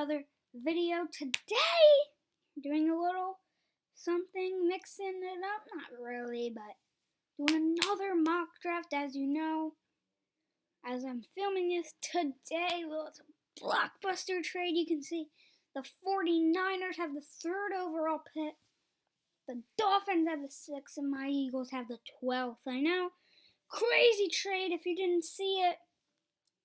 another video today. Doing a little something, mixing it up, not really, but doing another mock draft. As you know, as I'm filming this today, well, it's a blockbuster trade. You can see the 49ers have the 3rd overall pick. The Dolphins have the 6th, and my Eagles have the 12th. I know, crazy trade. If you didn't see it,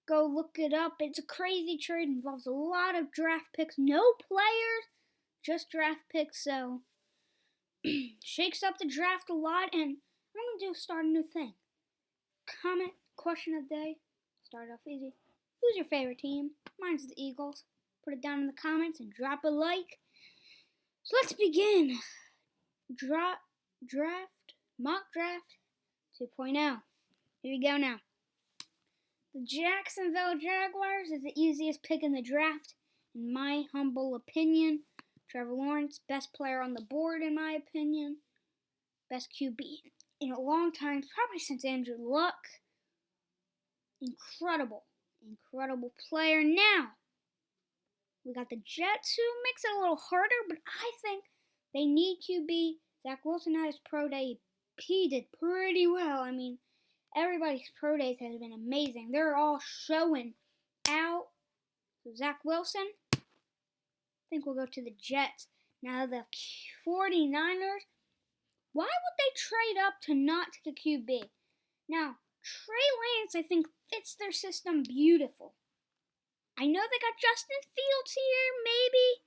go look it up. It's a crazy trade. Involves a lot of draft picks. No players, just draft picks. So, shakes up the draft a lot. And I'm going to start a new thing. Comment, question of the day. Start off easy. Who's your favorite team? Mine's the Eagles. Put it down in the comments and drop a like. So let's begin. Mock draft 2.0. Here we go now. The Jacksonville Jaguars is the easiest pick in the draft, in my humble opinion. Trevor Lawrence, best player on the board, in my opinion. Best QB in a long time, probably since Andrew Luck. Incredible player. Now, we got the Jets, who makes it a little harder, but I think they need QB. Zach Wilson had his pro day. He did pretty well. I mean, everybody's pro days has been amazing. They're all showing out. So Zach Wilson, I think we'll go to the Jets. Now the 49ers, why would they trade up to not take a QB? Now, Trey Lance, I think, fits their system beautiful. I know they got Justin Fields here, maybe.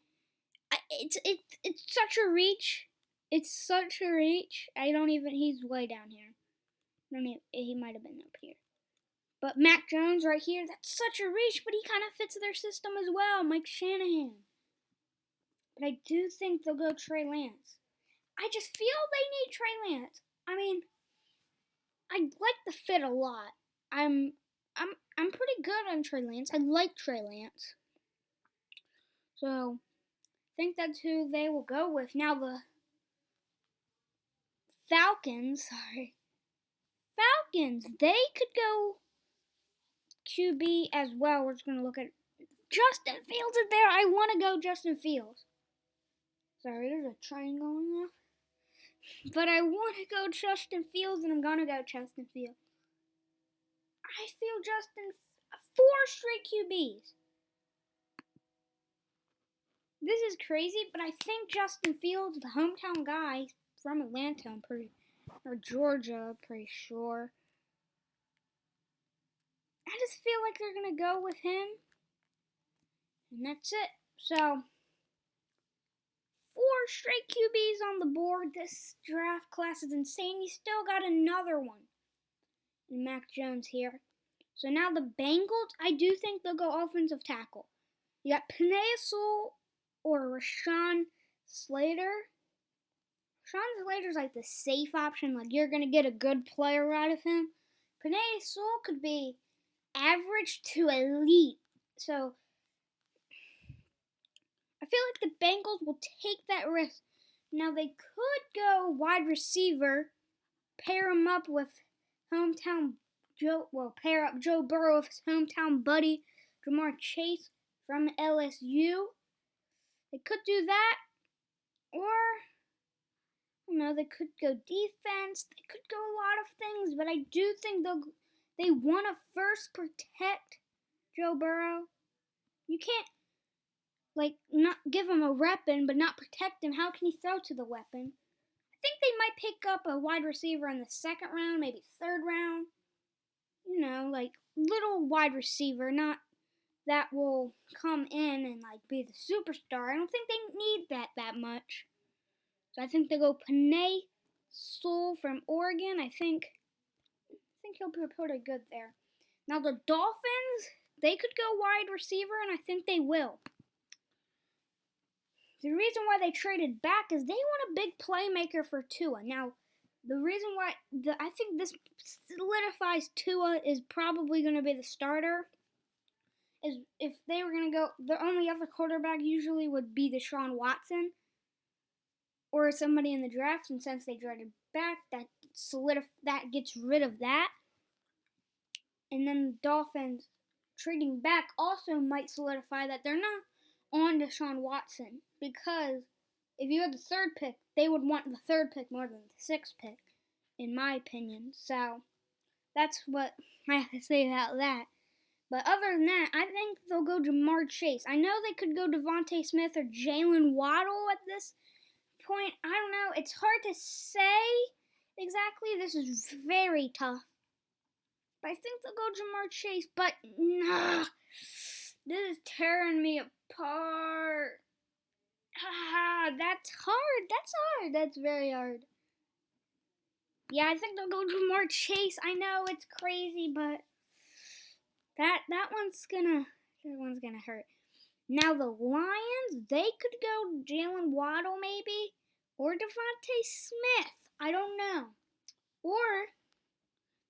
It's such a reach. He's way down here. He might have been up here. But Mac Jones right here, that's such a reach, but he kind of fits their system as well. Mike Shanahan. But I do think they'll go Trey Lance. I just feel they need Trey Lance. I mean, I like the fit a lot. I'm pretty good on Trey Lance. I like Trey Lance. So, I think that's who they will go with. Now the Falcons, they could go QB as well. We're just going to look at Justin Fields is there. I want to go Justin Fields. Sorry, there's a train going on. But I want to go Justin Fields, and I'm going to go Justin Fields. I feel 4 straight QBs. This is crazy, but I think Justin Fields, the hometown guy from Atlanta, or Georgia, I'm pretty sure. I just feel like they're going to go with him. And that's it. So, 4 straight QBs on the board. This draft class is insane. You still got another one in Mac Jones here. So now the Bengals, I do think they'll go offensive tackle. You got Penei Sewell or Rashawn Slater. Rashawn Slater's like the safe option. Like, you're going to get a good player out of him. Penei Sewell could be average to elite. So, I feel like the Bengals will take that risk. Now, they could go wide receiver, pair him up with pair up Joe Burrow with his hometown buddy, Jamar Chase from LSU. They could do that. Or, they could go defense. They could go a lot of things. But I do think they want to first protect Joe Burrow. You can't, not give him a weapon, but not protect him. How can he throw to the weapon? I think they might pick up a wide receiver in the 2nd round, maybe 3rd round. Little wide receiver, not that will come in and, be the superstar. I don't think they need that much. So I think they go Penei Sewell from Oregon. I think he'll be pretty good there. Now the Dolphins, they could go wide receiver, and I think they will. The reason why they traded back is they want a big playmaker for Tua. Now, the reason why I think this solidifies Tua is probably going to be the starter. Is if they were going to go, the only other quarterback usually would be Deshaun Watson or somebody in the draft. And since they traded back, that gets rid of that. And then the Dolphins trading back also might solidify that they're not on one Deshaun Watson, because if you had the third pick, they would want the third pick more than the sixth pick, in my opinion. So that's what I have to say about that. But other than that, I think they'll go Jamar Chase. I know they could go Devontae Smith or Jalen Waddle at this point. I don't know. It's hard to say exactly. This is very tough. But I think they'll go Jamar Chase. But nah, this is tearing me apart. That's hard. That's hard. That's very hard. Yeah, I think they'll go Jamar Chase. I know it's crazy, but that one's gonna hurt. Now the Lions, they could go Jalen Waddle maybe, or Devontae Smith. I don't know. Or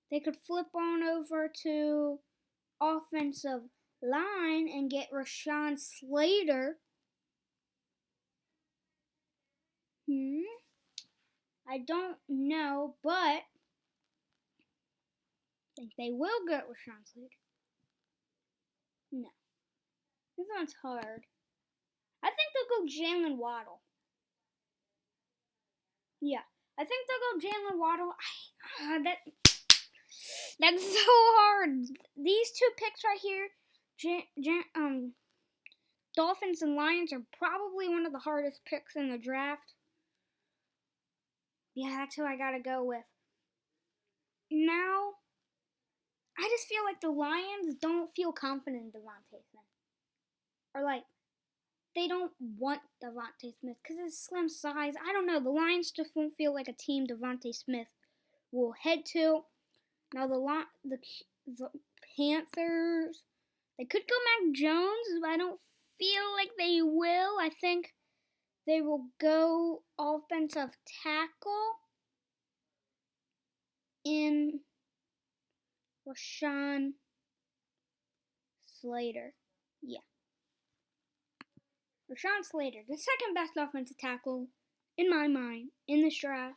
they could flip on over to offensive line and get Rashawn Slater. I don't know, but I think they will get Rashawn Slater. No. This one's hard. I think they'll go Jalen Waddle. Yeah. I think they'll go Jalen Waddle. That's so hard. These two picks right here, Dolphins and Lions, are probably one of the hardest picks in the draft. Yeah, that's who I gotta go with. Now, I just feel like the Lions don't feel confident in Devontae Smith. Or like, they don't want Devontae Smith because of his slim size. I don't know. The Lions just won't feel like a team Devontae Smith will head to. Now the Panthers, they could go Mac Jones, but I don't feel like they will. I think they will go offensive tackle in Rashawn Slater. Yeah. Rashawn Slater, the second best offensive tackle in my mind in this draft.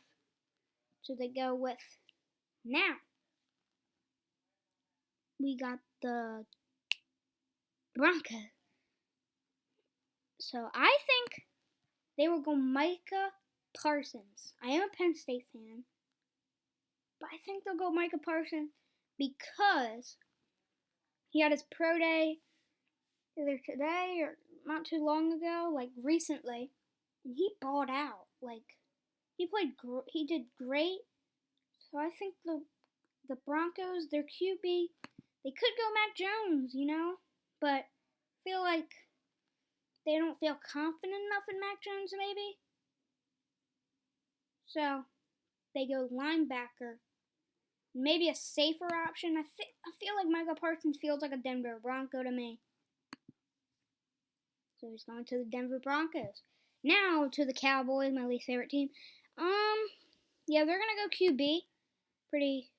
So they go with. Now, we got the Broncos. So I think they will go Micah Parsons. I am a Penn State fan, but I think they'll go Micah Parsons because he had his pro day either today or not too long ago, like recently, and he balled out. Like he did great. So I think the Broncos, their QB, they could go Mac Jones, but I feel like they don't feel confident enough in Mac Jones, maybe. So they go linebacker, maybe a safer option. I feel like Micah Parsons feels like a Denver Bronco to me. So he's going to the Denver Broncos. Now to the Cowboys, my least favorite team. Yeah, they're gonna go QB. Pretty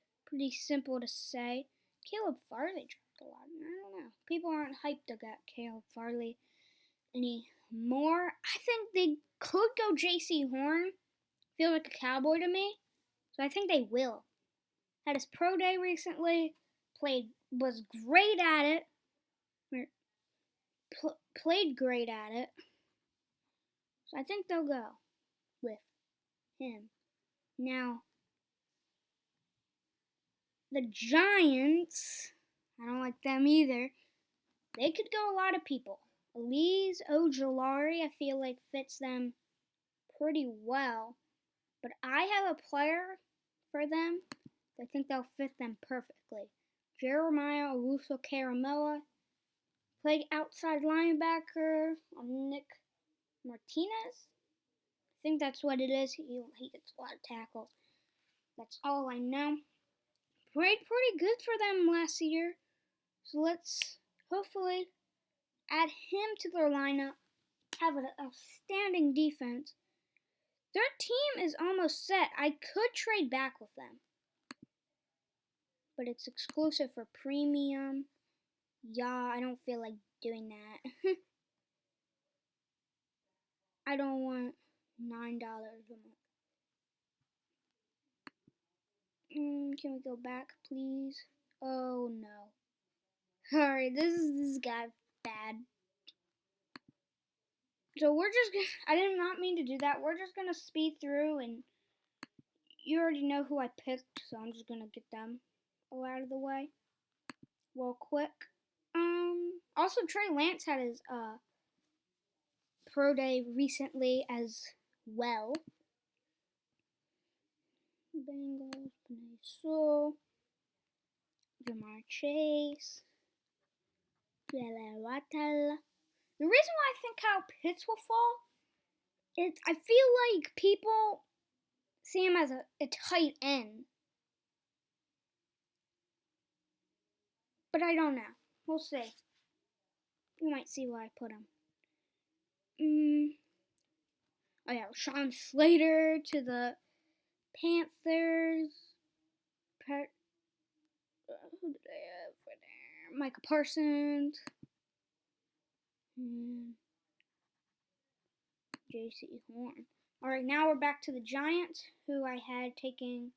simple to say. Caleb Farley dropped a lot. I don't know. People aren't hyped to get Caleb Farley anymore. I think they could go J.C. Horn. Feels like a Cowboy to me. So I think they will. Had his pro day recently. Was great at it. Played great at it. So I think they'll go with him. Now, the Giants, I don't like them either. They could go a lot of people. Azeez Ojulari, I feel like fits them pretty well. But I have a player for them that I think they'll fit them perfectly. Jeremiah Owusu-Koramoah. Played outside linebacker on Nick Martinez. I think that's what it is. He gets a lot of tackles. That's all I know. Played pretty good for them last year. So let's hopefully add him to their lineup. Have an outstanding defense. Their team is almost set. I could trade back with them. But it's exclusive for premium. Yeah, I don't feel like doing that. I don't want $9 a month. Can we go back, please? Oh, no. Alright, this guy bad. So we're just gonna, I did not mean to do that. We're just gonna speed through, and you already know who I picked, so I'm just gonna get them all out of the way real quick. Also Trey Lance had his pro day recently as well. Bengals, Penei Sewell, Jamar Chase, Jalen Waddle. The reason why I think Kyle Pitts will fall is I feel like people see him as a tight end. But I don't know. We'll see. You might see where I put him. Oh yeah, Sean Slater to the Panthers. Who did I have for there? Micah Parsons. J.C. Horn. Alright, now we're back to the Giants, who I had taking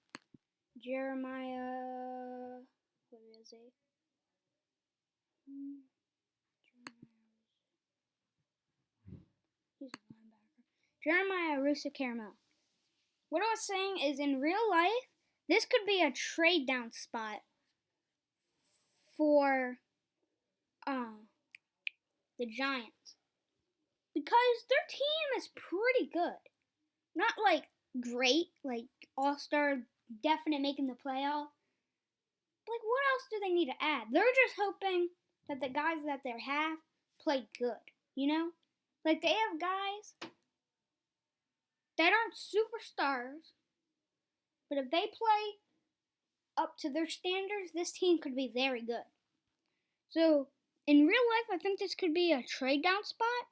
Jeremiah. What is it? He's a linebacker. Jeremiah Owusu-Koramoah. What I was saying is, in real life, this could be a trade down spot for the Giants, because their team is pretty good. Not like great, like all-star, definite making the playoff. Like, what else do they need to add? They're just hoping that the guys that they have play good, you know? Like, they have guys that aren't superstars, but if they play up to their standards, this team could be very good. So, in real life, I think this could be a trade down spot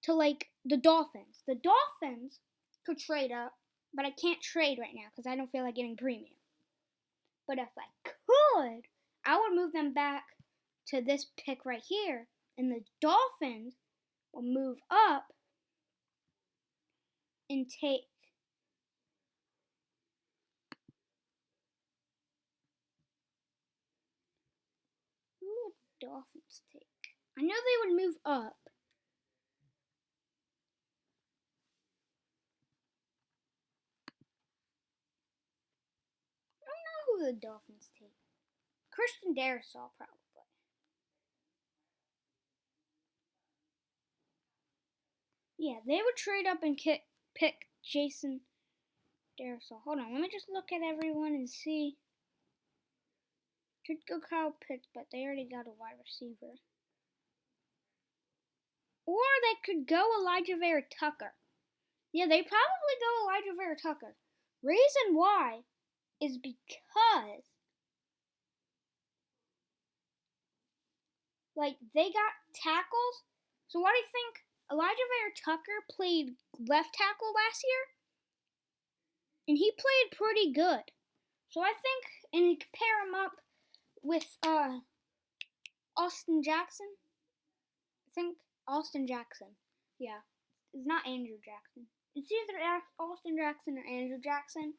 to, like, the Dolphins. The Dolphins could trade up, but I can't trade right now because I don't feel like getting premium. But if I could, I would move them back to this pick right here, and the Dolphins will move up and take who would the Dolphins take? I know they would move up. I don't know who the Dolphins take. Christian Darrisaw, probably. Yeah, they would trade up and pick Jason Darrisaw. Hold on, let me just look at everyone and see. Could go Kyle Pitts, but they already got a wide receiver. Or they could go Elijah Vera Tucker. Yeah, they probably go Elijah Vera Tucker. Reason why is because, like, they got tackles. So what do you think? Elijah Vera Tucker played left tackle last year, and he played pretty good. So I think, and you compare him up with Austin Jackson. I think Austin Jackson. Yeah, it's not Andrew Jackson. It's either Austin Jackson or Andrew Jackson.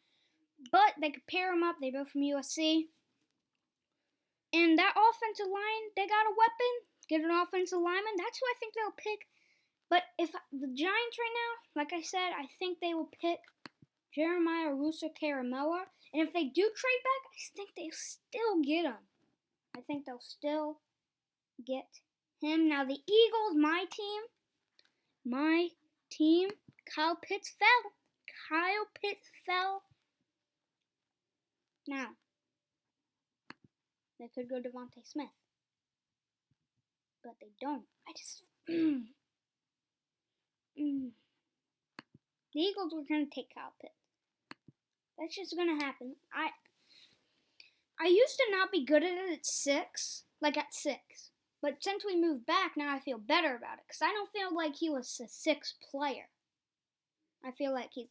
But they could pair them up. They both from USC. And that offensive line, they got a weapon. Get an offensive lineman. That's who I think they'll pick. But if the Giants right now, like I said, I think they will pick Jeremiah Owusu-Koramoah. And if they do trade back, I think they'll still get him. I think they'll still get him. Now the Eagles, my team, Kyle Pitts fell. Now, they could go Devontae Smith. But they don't. The Eagles were going to take Kyle Pitts. That's just going to happen. I used to not be good at it at 6. But since we moved back, now I feel better about it. Because I don't feel like he was a 6 player. I feel like he's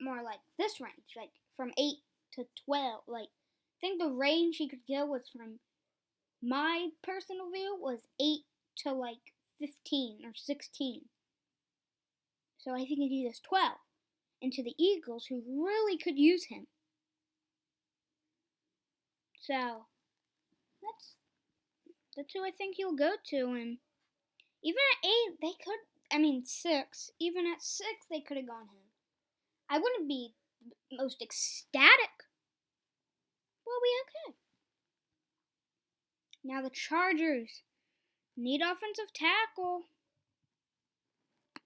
more like this range. Like from 8 to 12. Like, I think the range he could go was from, my personal view, was 8 to like 15 or 16. So I think he is 12. And to the Eagles, who really could use him. So, that's who I think he'll go to. And even at 8, 6. Even at 6, they could have gone him. I wouldn't be most ecstatic. We'll be okay. Now the Chargers need offensive tackle.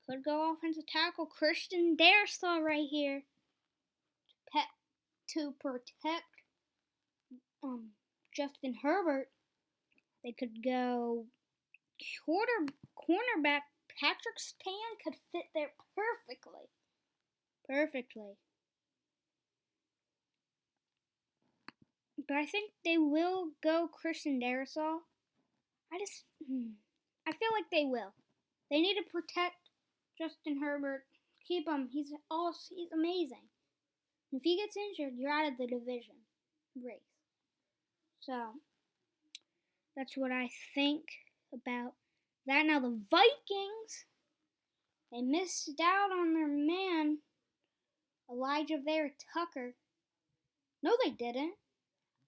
Could go offensive tackle. Christian Darrisaw right here to protect Justin Herbert. They could go cornerback. Patrick Stan could fit there perfectly. But I think they will go Christian Darrisaw. I feel like they will. They need to protect Justin Herbert. Keep him. He's amazing. If he gets injured, you're out of the division race. So that's what I think about that. Now the Vikings, they missed out on their man, Elijah Vera Tucker. No, they didn't.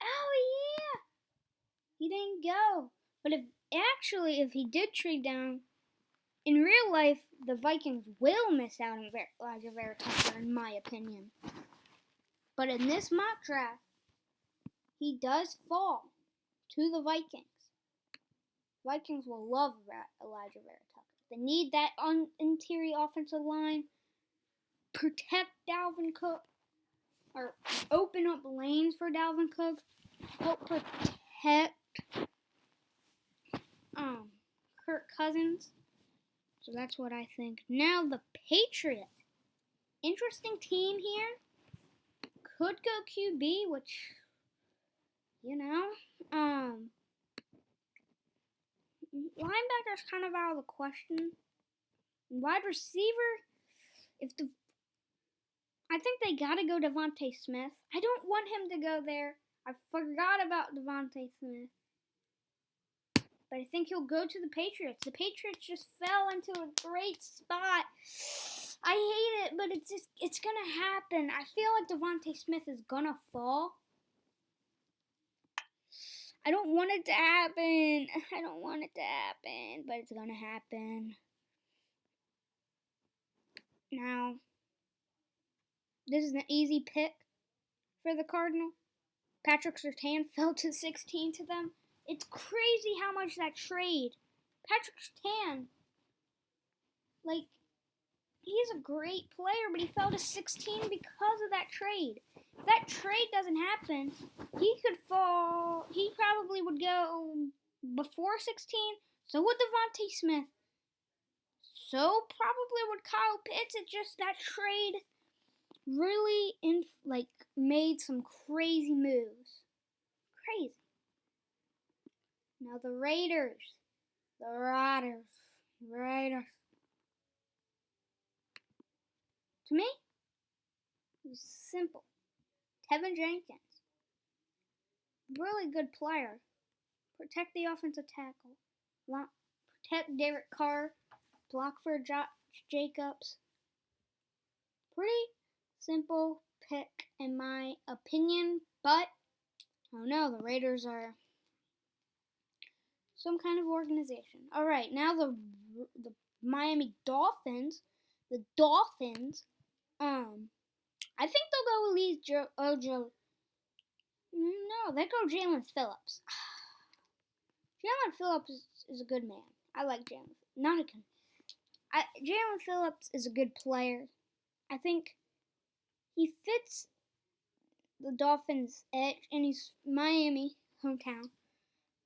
Oh yeah, he didn't go. But if he did trade down, in real life, the Vikings will miss out on Elijah Vera Tucker, in my opinion. But in this mock draft, he does fall to the Vikings. Vikings will love Elijah Vera Tucker. They need that interior offensive line. Protect Dalvin Cook. Or open up lanes for Dalvin Cook. Help protect Kirk Cousins. So that's what I think. Now the Patriots. Interesting team here. Could go QB, which, linebacker's kind of out of the question. Wide receiver, I think they gotta go Devontae Smith. I don't want him to go there. I forgot about Devontae Smith. But I think he'll go to the Patriots. The Patriots just fell into a great spot. I hate it, but it's gonna happen. I feel like Devontae Smith is gonna fall. I don't want it to happen. But it's gonna happen. Now, this is an easy pick for the Cardinals. Patrick Surtain fell to 16 to them. It's crazy how much that trade. Patrick Surtain, he's a great player, but he fell to 16 because of that trade. If that trade doesn't happen, he could fall. He probably would go before 16. So would Devontae Smith. So probably would Kyle Pitts. It's just that trade really made some crazy moves. Crazy. Now the Raiders. To me, it was simple. Tevin Jenkins. Really good player. Protect the offensive tackle. Protect Derek Carr. Block for Josh Jacobs. Pretty simple pick in my opinion, but I don't know, the Raiders are some kind of organization. Alright, now the Miami Dolphins. The Dolphins, I think they'll go Elise Ojo. No, they go Jalen Phillips. Jalen Phillips is a good man. I like Jalen. Jalen Phillips is a good player. I think he fits the Dolphins' edge, and he's Miami, hometown.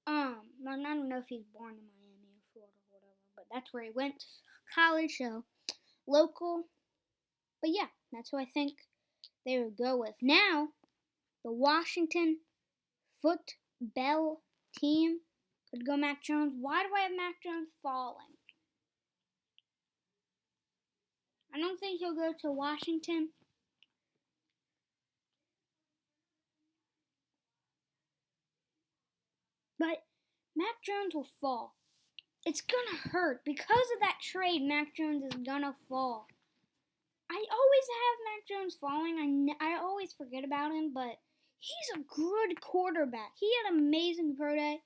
I don't know if he's born in Miami or Florida or whatever, but that's where he went to college, so local. But yeah, that's who I think they would go with. Now, the Washington football team could go Mac Jones. Why do I have Mac Jones falling? I don't think he'll go to Washington. But Mac Jones will fall. It's gonna hurt. Because of that trade, Mac Jones is gonna fall. I always have Mac Jones falling. I always forget about him, but he's a good quarterback. He had an amazing pro day.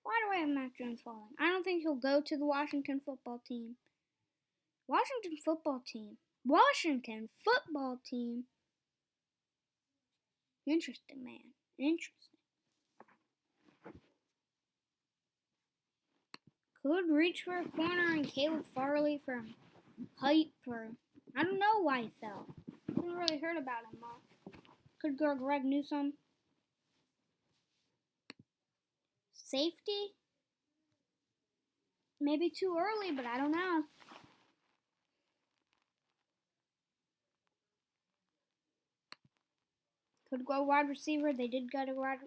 Why do I have Mac Jones falling? I don't think he'll go to the Washington football team. Washington football team. Washington football team. Interesting, man. Interesting. Could reach for a corner and Caleb Farley from Hype or I don't know why he fell. I haven't really heard about him much. Could go Greg Newsome. Safety? Maybe too early, but I don't know. Could go wide receiver. They did get a wide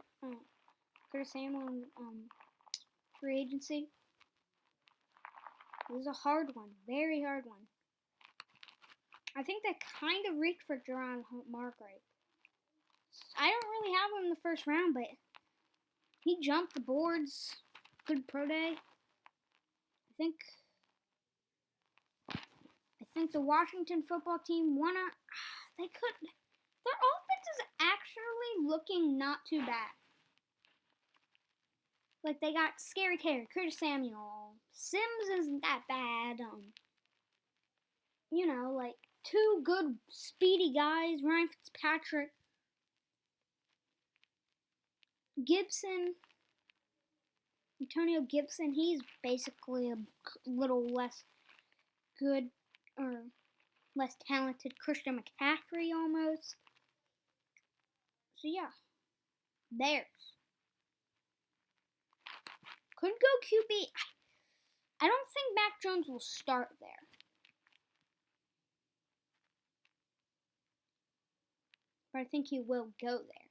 Curtis Samuel free agency. This is a hard one. Very hard one. I think they kind of reached for Jerron Margrave. I don't really have him in the first round, but he jumped the boards. Good pro day. I think the Washington football team they could. Their offense is actually looking not too bad. Like, they got Scary Terry, Curtis Samuel. Sims isn't that bad. Like, two good, speedy guys. Ryan Fitzpatrick. Gibson. Antonio Gibson. He's basically a little less good or less talented. Christian McCaffrey almost. So, yeah. Bears. Could go QB. I don't think Mac Jones will start there. But I think he will go there.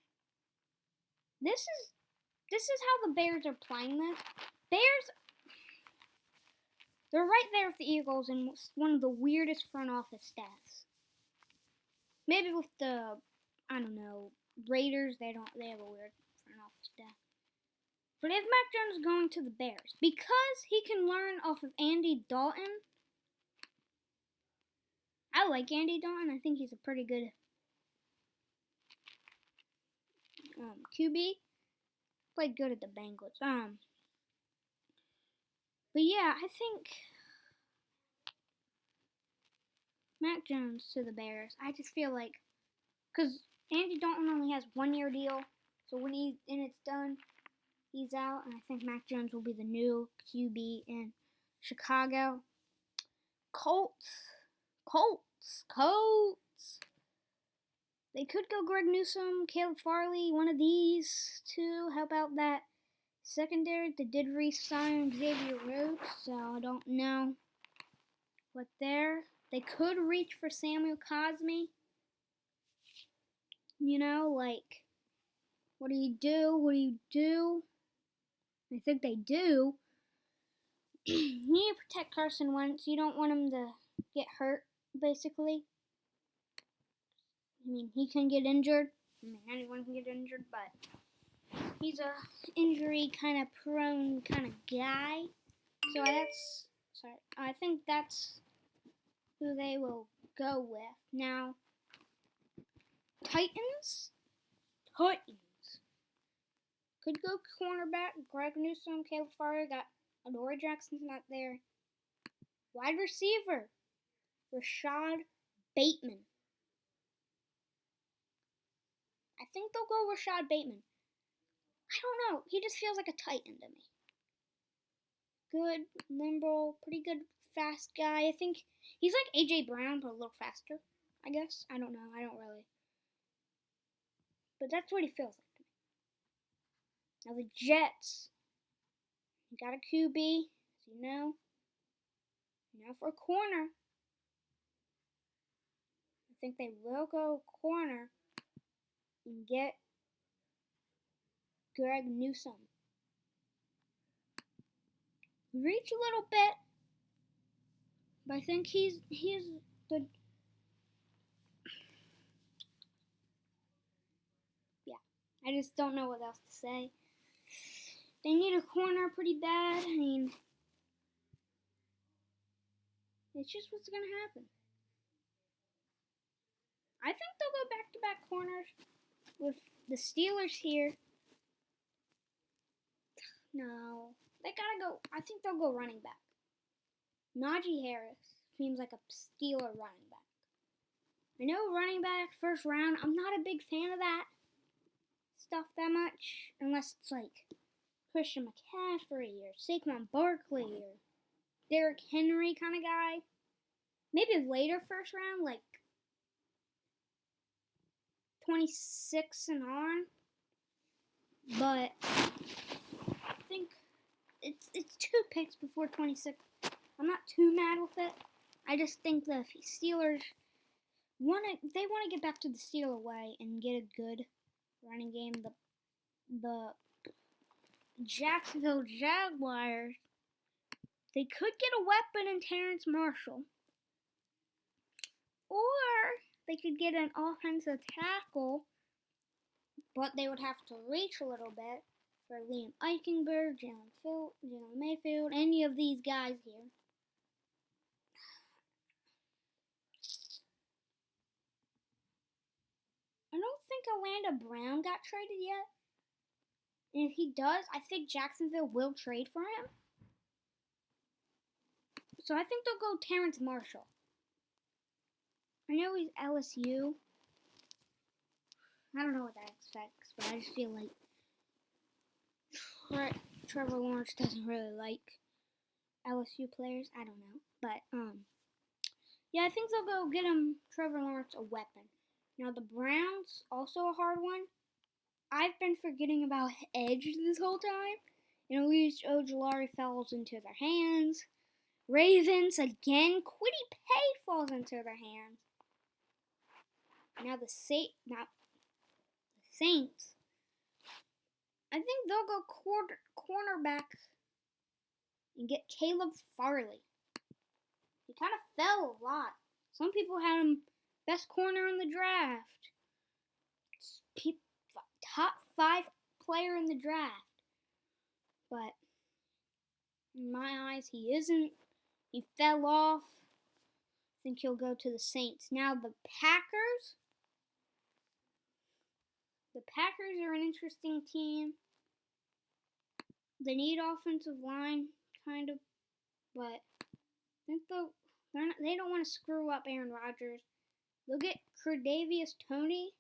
This is how the Bears are playing this. Bears, they're right there with the Eagles in one of the weirdest front office stats. Maybe with the, Raiders, they have a weird front office stat. But if Mac Jones is going to the Bears, because he can learn off of Andy Dalton, I like Andy Dalton. I think he's a pretty good QB. Played good at the Bengals. But yeah, I think Mac Jones to the Bears. I just feel like, because Andy Dalton only has 1 year deal, so when it's done, he's out, and I think Mac Jones will be the new QB in Chicago. Colts. They could go Greg Newsome, Caleb Farley, one of these two. How about that secondary? They did re-sign Xavier Rhodes, so I don't know what there. They could reach for Samuel Cosmi. What do you do? I think they do. You need to protect Carson Wentz. You don't want him to get hurt, basically. He can get injured. Anyone can get injured, but he's a injury kind of prone kind of guy. So I think that's who they will go with. Now, Titans. Could go cornerback, Greg Newsome, Caleb Farley, got Adoree Jackson's not there. Wide receiver, Rashad Bateman. I think they'll go Rashad Bateman. I don't know. He just feels like a Titan to me. Good, nimble, pretty good, fast guy. I think he's like A.J. Brown, but a little faster, I guess. I don't know. I don't really. But that's what he feels like to me. Now the Jets. You got a QB, as you know. Now for a corner. I think they will go corner and get Greg Newsome. Reach a little bit, but I think he's the. Yeah, I just don't know what else to say. They need a corner pretty bad. It's just what's going to happen. I think they'll go back-to-back corners with the Steelers here. No. They gotta go. I think they'll go running back. Najee Harris seems like a Steeler running back. I know running back first round. I'm not a big fan of that stuff that much, unless it's like Christian McCaffrey or Saquon Barkley or Derrick Henry kind of guy. Maybe later first round, like 26 and on. But I think it's 2 picks before 26. I'm not too mad with it. I just think the Steelers want to get back to the Steeler way and get a good running game. The Jacksonville Jaguars, they could get a weapon in Terrence Marshall, or they could get an offensive tackle, but they would have to reach a little bit for Liam Eichenberg, Jalen Mayfield, any of these guys here. I don't think Orlando Brown got traded yet. And if he does, I think Jacksonville will trade for him. So I think they'll go Terrence Marshall. I know he's LSU. I don't know what that expects, but I just feel like Trevor Lawrence doesn't really like LSU players. I don't know. But, yeah, I think they'll go get him, Trevor Lawrence, a weapon. Now, the Browns, also a hard one. I've been forgetting about Edge this whole time. And at least Ojulari falls into their hands. Ravens, again, Kwity Paye falls into their hands. Now the Saints. I think they'll go cornerback and get Caleb Farley. He kind of fell a lot. Some people had him best corner in the draft. Top 5 player in the draft. But in my eyes, he isn't. He fell off. I think he'll go to the Saints. Now the Packers. The Packers are an interesting team. They need offensive line, kind of, but I think they don't want to screw up Aaron Rodgers. They'll get Kadarius Toney.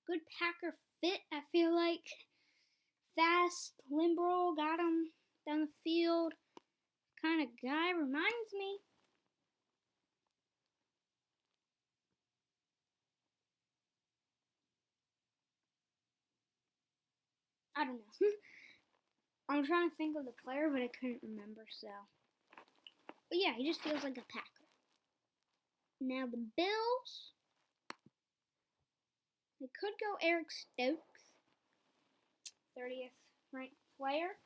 Good Packer fit, I feel like. Fast, limber, got him down the field. Kind of guy, reminds me. I don't know. I'm trying to think of the player, but I couldn't remember, so. But yeah, he just feels like a Packer. Now the Bills. They could go Eric Stokes, 30th ranked player.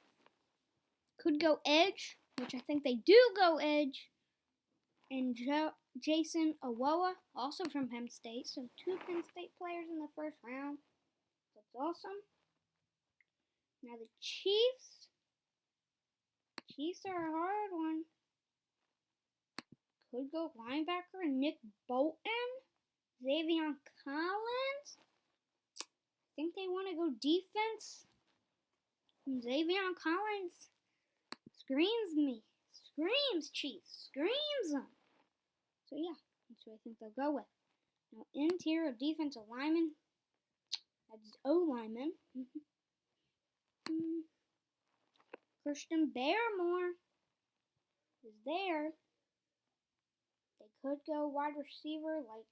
Could go Edge, which I think they do go Edge. And Jason Awoa, also from Penn State. So 2 Penn State players in the first round. That's awesome. Now the Chiefs. Chiefs are a hard one. Could go linebacker and Nick Bolton. Xavier Collins. I think they want to go defense. And Xavier Collins screams Chiefs, screams them. So yeah, that's what I think they'll go with. Now interior defensive lineman. That's O-lineman. Christian Barmore is there. They could go wide receiver like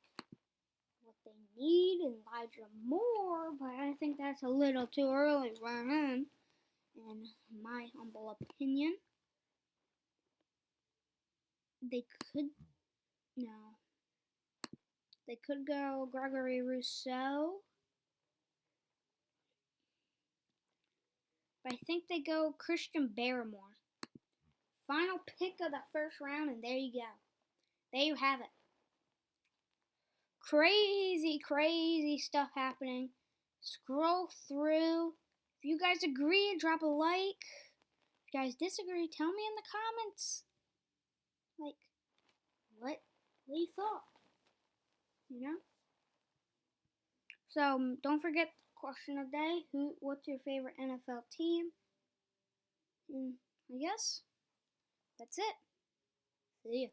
what they need, Elijah Moore, but I think that's a little too early for him, in my humble opinion. They could go Gregory Rousseau. But I think they go Christian Barmore. Final pick of the first round, and there you go. There you have it. Crazy stuff happening. Scroll through. If you guys agree, drop a like. If you guys disagree, tell me in the comments. Like, what you thought. You know? So, don't forget the question of the day. What's your favorite NFL team? And I guess that's it. See ya.